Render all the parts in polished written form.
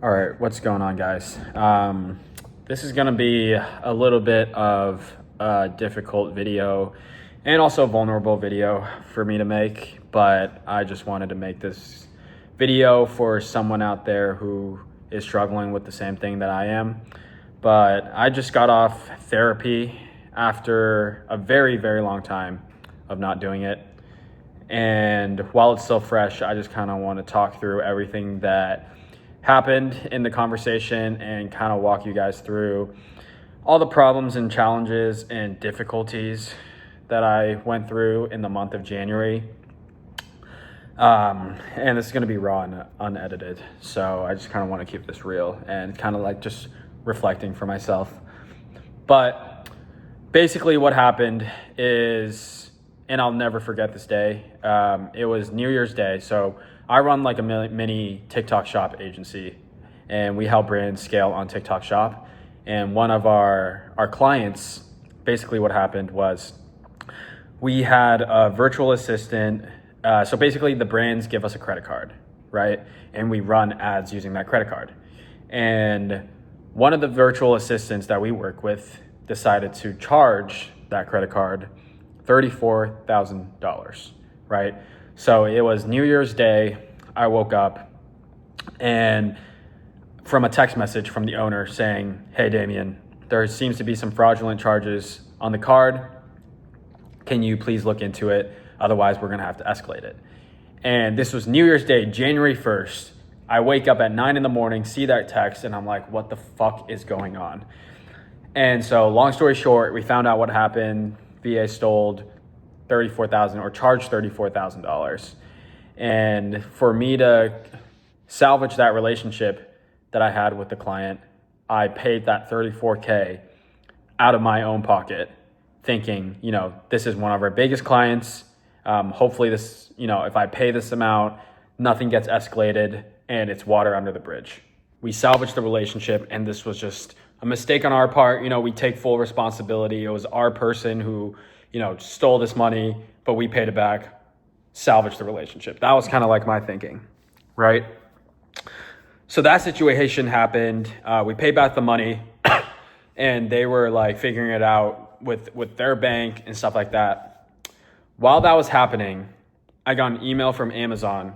All right, what's going on, guys? This is going to be a little bit of a difficult video and also a vulnerable video for me to make, but I just wanted to make this video for someone out there who is struggling with the same thing that I am. But I just got off therapy after a very, very long time of not doing it. And while it's still fresh, I just kind of want to talk through everything that happened in the conversation and kind of walk you guys through all the problems and challenges and difficulties that I went through in the month of January. And this is going to be raw and unedited. So I just kind of want to keep this real and kind of like just reflecting for myself. But basically what happened is, and I'll never forget this day, it was New Year's Day. So I run like a mini TikTok shop agency, and we help brands scale on TikTok shop. And one of our clients, basically what happened was we had a virtual assistant. So basically the brands give us a credit card, right? And we run ads using that credit card. And one of the virtual assistants that we work with decided to charge that credit card $34,000, right? So it was New Year's Day. I woke up and from a text message from the owner saying, "Hey, Damien, there seems to be some fraudulent charges on the card. Can you please look into it? Otherwise, we're going to have to escalate it." And this was New Year's Day, January 1st. I wake up at 9 in the morning, see that text, and I'm like, what the fuck is going on? And so long story short, we found out what happened. VA stole $34,000 or charged $34,000. And for me to salvage that relationship that I had with the client, I paid that $34K out of my own pocket, thinking, this is one of our biggest clients. Hopefully this, if I pay this amount, nothing gets escalated and it's water under the bridge. We salvaged the relationship, and this was just a mistake on our part. We take full responsibility. It was our person who, stole this money, but we paid it back, salvaged the relationship. That was kind of like my thinking, right? So that situation happened. We paid back the money and they were like figuring it out with their bank and stuff like that. While that was happening, I got an email from Amazon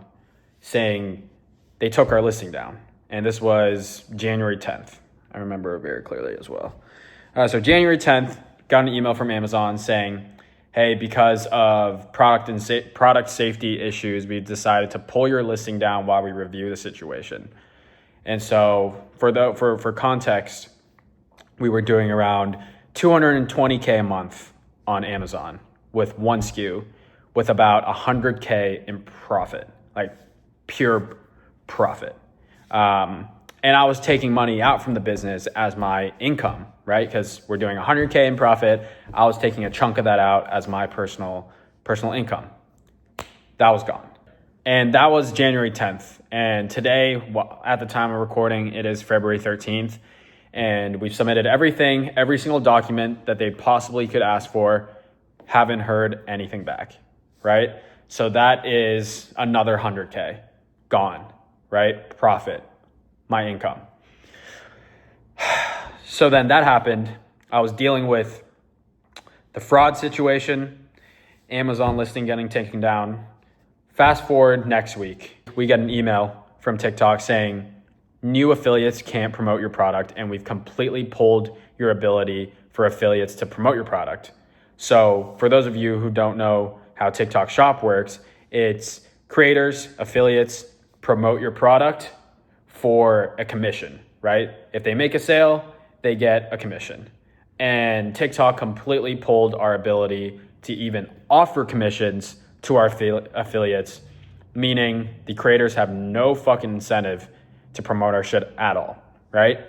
saying they took our listing down. And this was January 10th. I remember it very clearly as well. So January 10th, got an email from Amazon saying, hey, because of product safety issues, we decided to pull your listing down while we review the situation. And so for context, we were doing around $220K a month on Amazon with one SKU, with about $100K in profit, like pure profit. And I was taking money out from the business as my income, right? Because we're doing $100K in profit. I was taking a chunk of that out as my personal income. That was gone. And that was January 10th. And today, at the time of recording, it is February 13th. And we've submitted everything, every single document that they possibly could ask for. Haven't heard anything back, right? So that is another $100K gone, right? Profit, my income. So then that happened. I was dealing with the fraud situation, Amazon listing getting taken down. Fast forward next week, we get an email from TikTok saying new affiliates can't promote your product, and we've completely pulled your ability for affiliates to promote your product. So for those of you who don't know how TikTok Shop works, it's creators, affiliates promote your product for a commission, right? If they make a sale, they get a commission. And TikTok completely pulled our ability to even offer commissions to our affiliates, meaning the creators have no fucking incentive to promote our shit at all, right?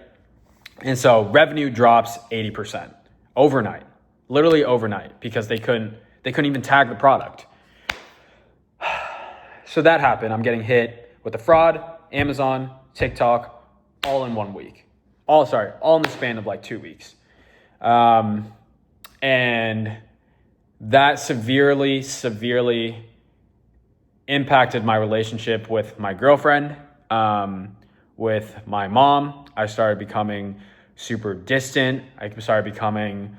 And so revenue drops 80% overnight, literally overnight, because they couldn't even tag the product. So that happened. I'm getting hit with the fraud, Amazon, TikTok, all in 1 week. All in the span of like 2 weeks. And that severely impacted my relationship with my girlfriend. with my mom. I started becoming super distant. I started becoming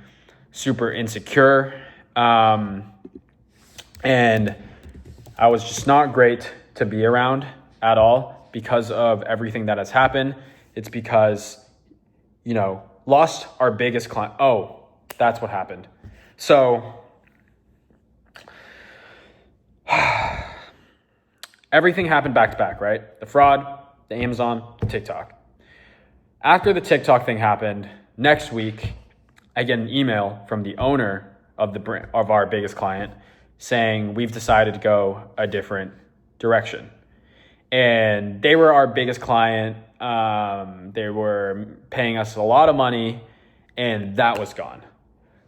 super insecure. And I was just not great to be around at all because of everything that has happened. It's because, lost our biggest client. Oh, that's what happened. So everything happened back to back, right? The fraud, the Amazon, the TikTok. After the TikTok thing happened, next week, I get an email from the owner of the brand, of our biggest client, saying we've decided to go a different direction. And they were our biggest client. They were paying us a lot of money, and that was gone.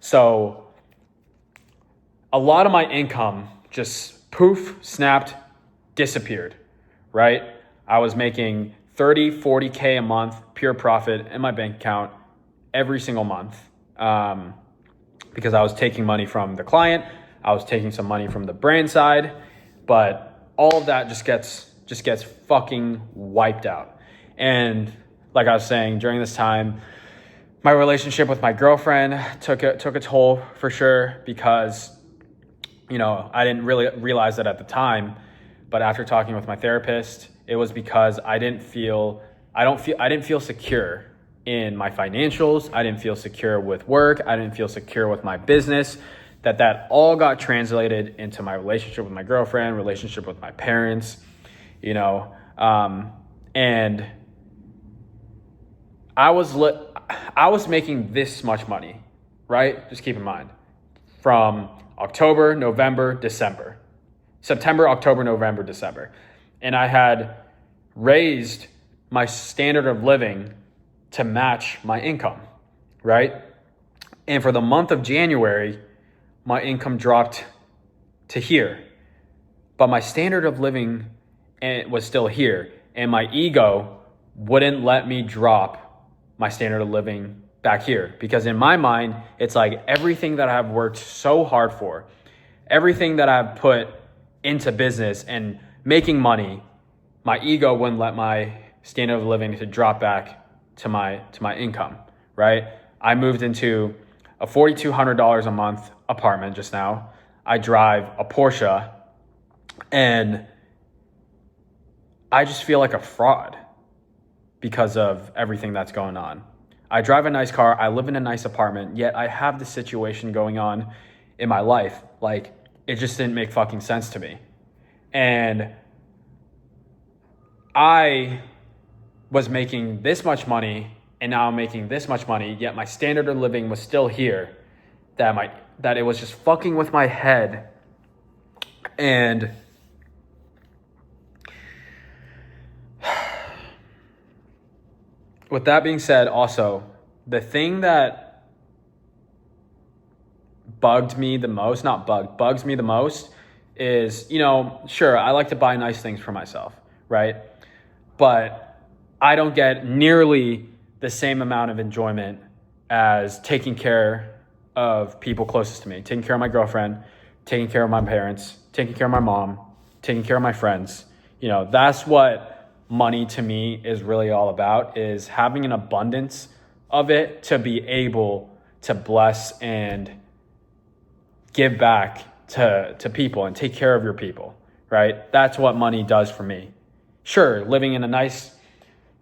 So a lot of my income just poof, snapped, disappeared, right? I was making 30, 40K a month, pure profit in my bank account every single month, because I was taking money from the client. I was taking some money from the brand side, but all of that just gets fucking wiped out. And like I was saying, during this time, my relationship with my girlfriend took a toll for sure, because I didn't really realize that at the time, but after talking with my therapist, it was because I didn't feel secure in my financials. I didn't feel secure with work. I didn't feel secure with my business. That all got translated into my relationship with my girlfriend, relationship with my parents, and I was making this much money, right? Just keep in mind, from October, November, December, September, October, November, December. And I had raised my standard of living to match my income, right? And for the month of January, my income dropped to here, but my standard of living was still here. And my ego wouldn't let me drop my standard of living back here, because in my mind, it's like everything that I've worked so hard for, everything that I've put into business and making money, my ego wouldn't let my standard of living to drop back to my income, right? I moved into a $4,200 a month apartment just now. I drive a Porsche, and I just feel like a fraud because of everything that's going on. I drive a nice car, I live in a nice apartment, yet I have this situation going on in my life. Like, it just didn't make fucking sense to me. And I was making this much money, and now I'm making this much money, yet my standard of living was still here, that it was just fucking with my head. And with that being said, also, the thing that bugs me the most is, sure, I like to buy nice things for myself, right? But I don't get nearly the same amount of enjoyment as taking care of people closest to me, taking care of my girlfriend, taking care of my parents, taking care of my mom, taking care of my friends. That's what money to me is really all about, is having an abundance of it to be able to bless and give back to people and take care of your people, right? That's what money does for me. Sure, living in a nice,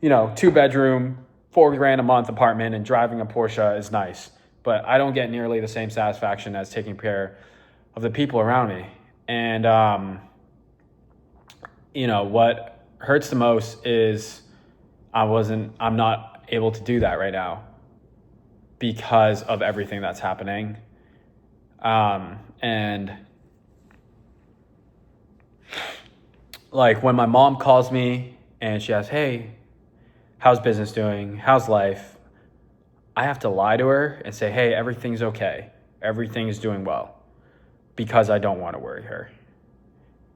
2-bedroom, $4,000 a month apartment and driving a Porsche is nice, but I don't get nearly the same satisfaction as taking care of the people around me. And, what hurts the most is I'm not able to do that right now because of everything that's happening. And like when my mom calls me and she asks, hey, how's business doing? How's life? I have to lie to her and say, hey, everything's okay. Everything's doing well, because I don't want to worry her.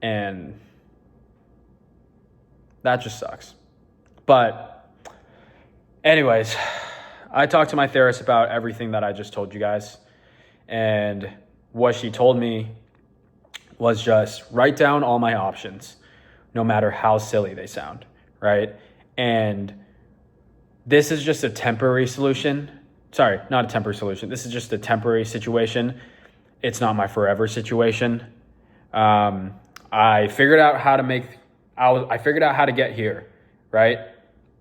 And that just sucks. But anyways, I talked to my therapist about everything that I just told you guys. And what she told me was just write down all my options, no matter how silly they sound, right? And this is just a temporary solution. Sorry, not a temporary solution. This is just a temporary situation. It's not my forever situation. I figured out how to I figured out how to get here, right?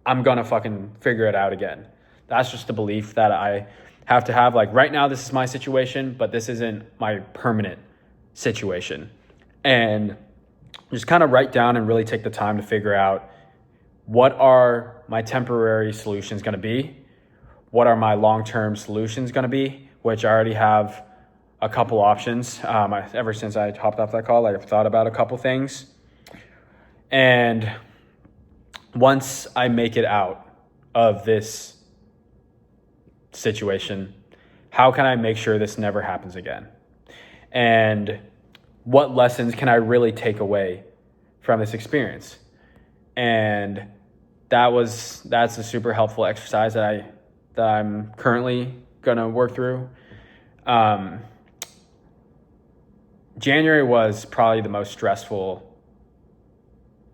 I'm gonna fucking figure it out again. That's just the belief that I have to have. Like right now, this is my situation, but this isn't my permanent situation. And just kind of write down and really take the time to figure out, what are my temporary solutions gonna be? What are my long-term solutions gonna be? Which I already have a couple options. Ever since I hopped off that call, I've thought about a couple things. And once I make it out of this situation, how can I make sure this never happens again? And what lessons can I really take away from this experience? And that's a super helpful exercise that I'm currently gonna work through. January was probably the most stressful,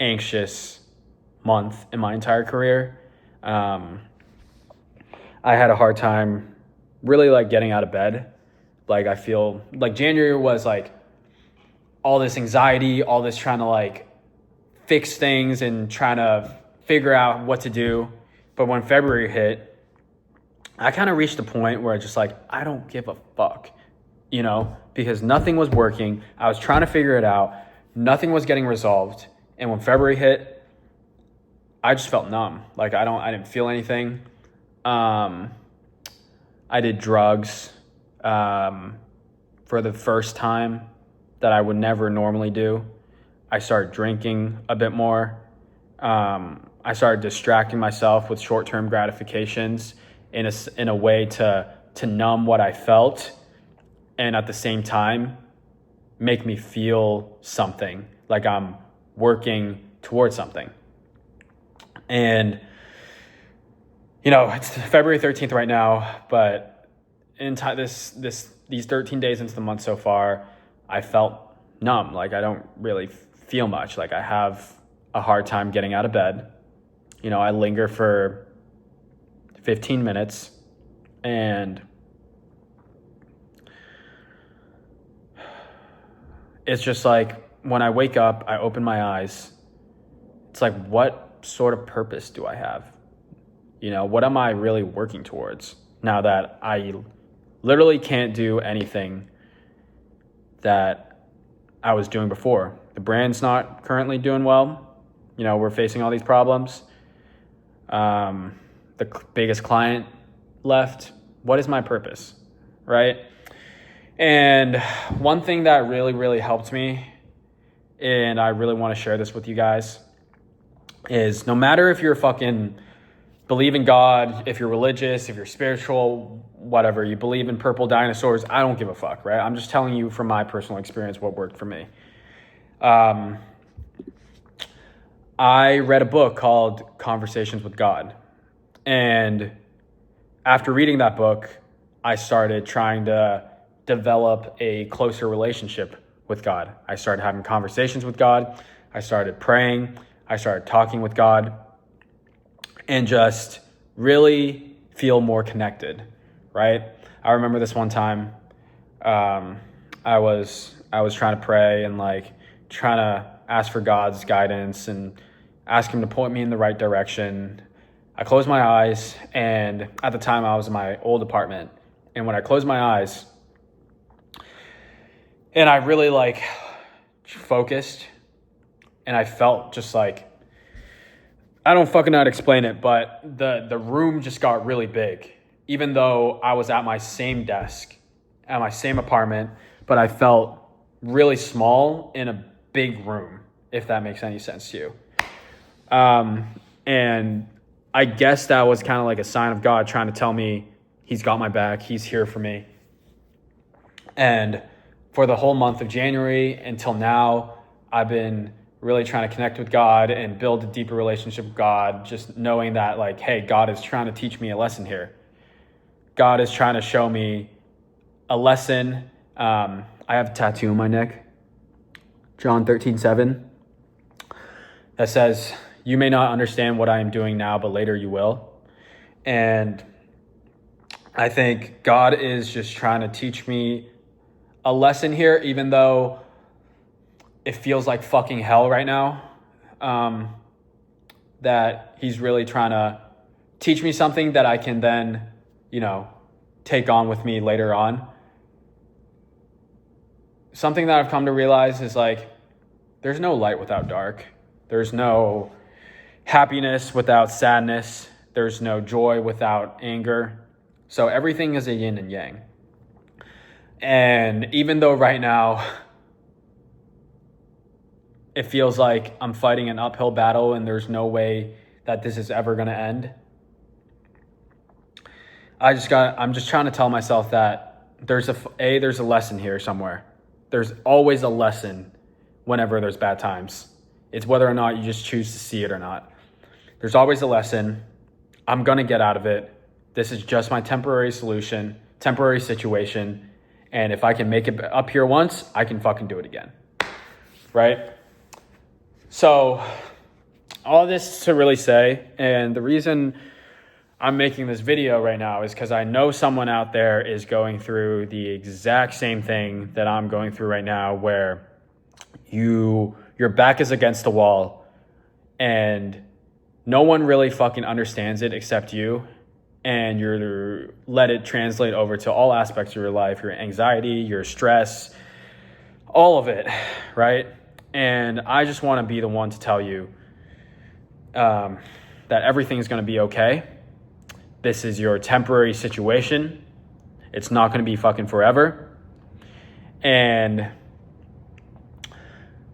anxious month in my entire career. I had a hard time really like getting out of bed. Like I feel like January was like all this anxiety, all this trying to like fix things and trying to figure out what to do. But when February hit, I kind of reached the point where I just like, I don't give a fuck, because nothing was working. I was trying to figure it out. Nothing was getting resolved. And when February hit, I just felt numb. Like I didn't feel anything. I did drugs for the first time that I would never normally do. I started drinking a bit more. I started distracting myself with short-term gratifications in a way to numb what I felt, and at the same time make me feel something, like I'm working towards something. And it's February 13th right now, but in these 13 days into the month so far, I felt numb. Like I don't really feel much. Like I have a hard time getting out of bed. I linger for 15 minutes, and it's just like when I wake up, I open my eyes. It's like, what sort of purpose do I have? What am I really working towards now that I literally can't do anything that I was doing before? The brand's not currently doing well. We're facing all these problems. The biggest client left. What is my purpose, right? And one thing that really, really helped me, and I really want to share this with you guys, is no matter if you're fucking believe in God, if you're religious, if you're spiritual, whatever, you believe in purple dinosaurs, I don't give a fuck, right? I'm just telling you from my personal experience what worked for me. I read a book called Conversations with God. And after reading that book, I started trying to develop a closer relationship with God. I started having conversations with God. I started praying. I started talking with God, and just really feel more connected, right? I remember this one time, I was trying to pray and like trying to ask for God's guidance and ask him to point me in the right direction. I closed my eyes, and at the time I was in my old apartment, and when I closed my eyes and I really like focused, and I felt just like, I don't fucking know how to explain it, but the room just got really big, even though I was at my same desk, at my same apartment, but I felt really small in a big room, if that makes any sense to you. And I guess that was kind of like a sign of God trying to tell me he's got my back, he's here for me. And for the whole month of January until now, I've been really trying to connect with God and build a deeper relationship with God, just knowing that like, hey, God is trying to teach me a lesson here. God is trying to show me a lesson. I have a tattoo on my neck, John 13:7, that says, You may not understand what I am doing now, but later you will. And I think God is just trying to teach me a lesson here, even though it feels like fucking hell right now. That he's really trying to teach me something that I can then, take on with me later on. Something that I've come to realize is like, there's no light without dark. There's no happiness without sadness. There's no joy without anger. So everything is a yin and yang. And even though right now it feels like I'm fighting an uphill battle and there's no way that this is ever going to end, I'm just trying to tell myself that there's a lesson here somewhere. There's always a lesson whenever there's bad times. It's whether or not you just choose to see it or not. There's always a lesson. I'm going to get out of it. This is just my temporary solution, temporary situation. And if I can make it up here once, I can fucking do it again. Right? So all this to really say, and the reason I'm making this video right now is because I know someone out there is going through the exact same thing that I'm going through right now, where your back is against the wall and no one really fucking understands it except you, and you're let it translate over to all aspects of your life, your anxiety, your stress, all of it, right? And I just want to be the one to tell you that everything's going to be okay. This is your temporary situation. It's not going to be fucking forever. And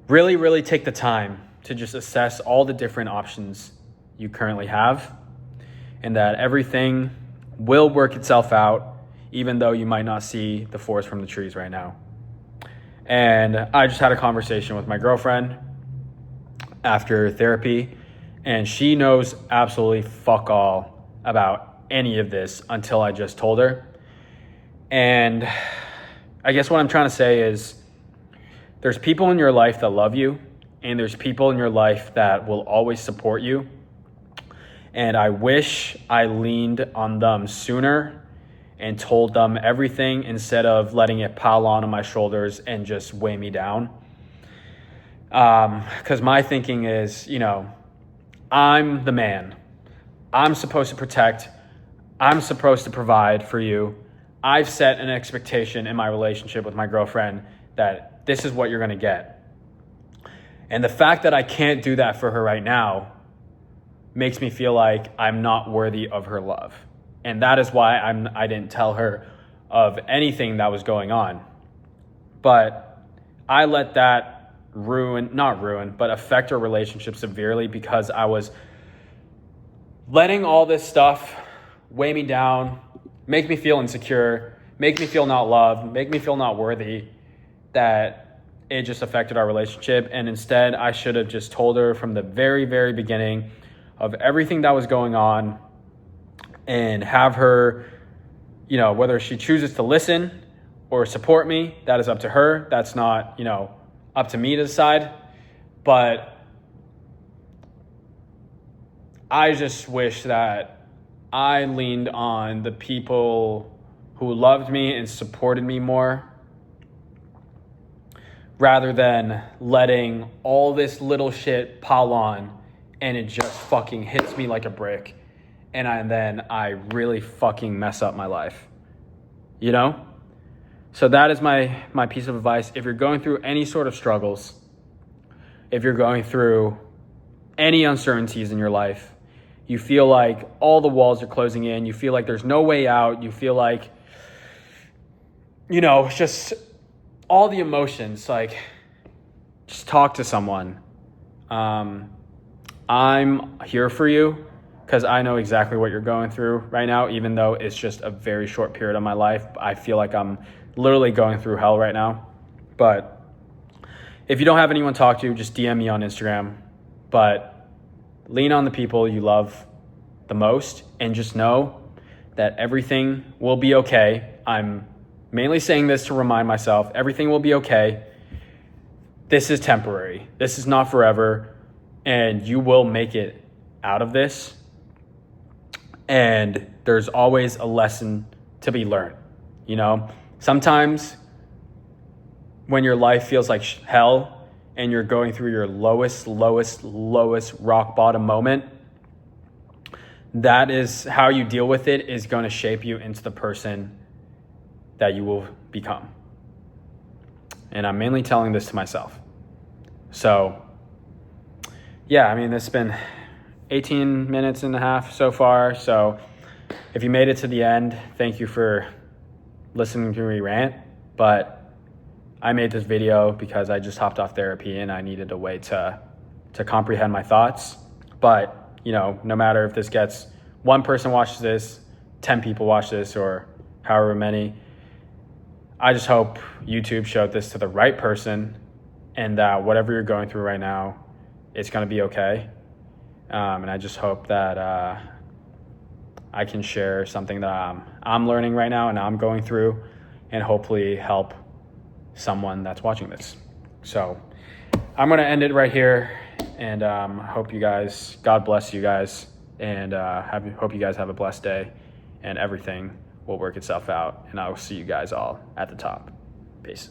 really, really take the time to just assess all the different options you currently have, and that everything will work itself out, even though you might not see the forest from the trees right now. And I just had a conversation with my girlfriend after therapy, and she knows absolutely fuck all about any of this until I just told her. And I guess what I'm trying to say is there's people in your life that love you, and there's people in your life that will always support you. And I wish I leaned on them sooner and told them everything instead of letting it pile on my shoulders and just weigh me down. Because my thinking is, I'm the man. I'm supposed to protect. I'm supposed to provide for you. I've set an expectation in my relationship with my girlfriend that this is what you're going to get. And the fact that I can't do that for her right now makes me feel like I'm not worthy of her love. And that is why I didn't tell her of anything that was going on. But I let that affect our relationship severely, because I was letting all this stuff weigh me down, make me feel insecure, make me feel not loved, make me feel not worthy, that it just affected our relationship. And instead, I should have just told her from the very, very beginning of everything that was going on, and have her, whether she chooses to listen or support me, that is up to her. That's not, up to me to decide. But I just wish that I leaned on the people who loved me and supported me more, rather than letting all this little shit pile on and it just fucking hits me like a brick. And then I really fucking mess up my life, So that is my piece of advice. If you're going through any sort of struggles, if you're going through any uncertainties in your life, you feel like all the walls are closing in, you feel like there's no way out, you feel like, just all the emotions, like, just talk to someone. I'm here for you, because I know exactly what you're going through right now, even though it's just a very short period of my life. I feel like I'm literally going through hell right now. But if you don't have anyone to talk to, just DM me on Instagram. But lean on the people you love the most, and just know that everything will be okay. I'm mainly saying this to remind myself, everything will be okay. This is temporary. This is not forever. and you will make it out of this. And there's always a lesson to be learned. You know, sometimes when your life feels like hell and you're going through your lowest rock bottom moment, that is how you deal with it, is going to shape you into the person that you will become. And I'm mainly telling this to myself. So yeah, I mean, this has been 18 minutes and a half so far. So if you made it to the end, thank you for listening to me rant. But I made this video because I just hopped off therapy and I needed a way to comprehend my thoughts. But, you know, no matter if this gets one person watches this, 10 people watch this, or however many, I just hope YouTube showed this to the right person, and that whatever you're going through right now, it's going to be okay. And I just hope that I can share something that I'm learning right now and I'm going through, and hopefully help someone that's watching this. So I'm going to end it right here, and hope you guys, God bless you guys, and hope you guys have a blessed day, and everything will work itself out. And I will see you guys all at the top. Peace.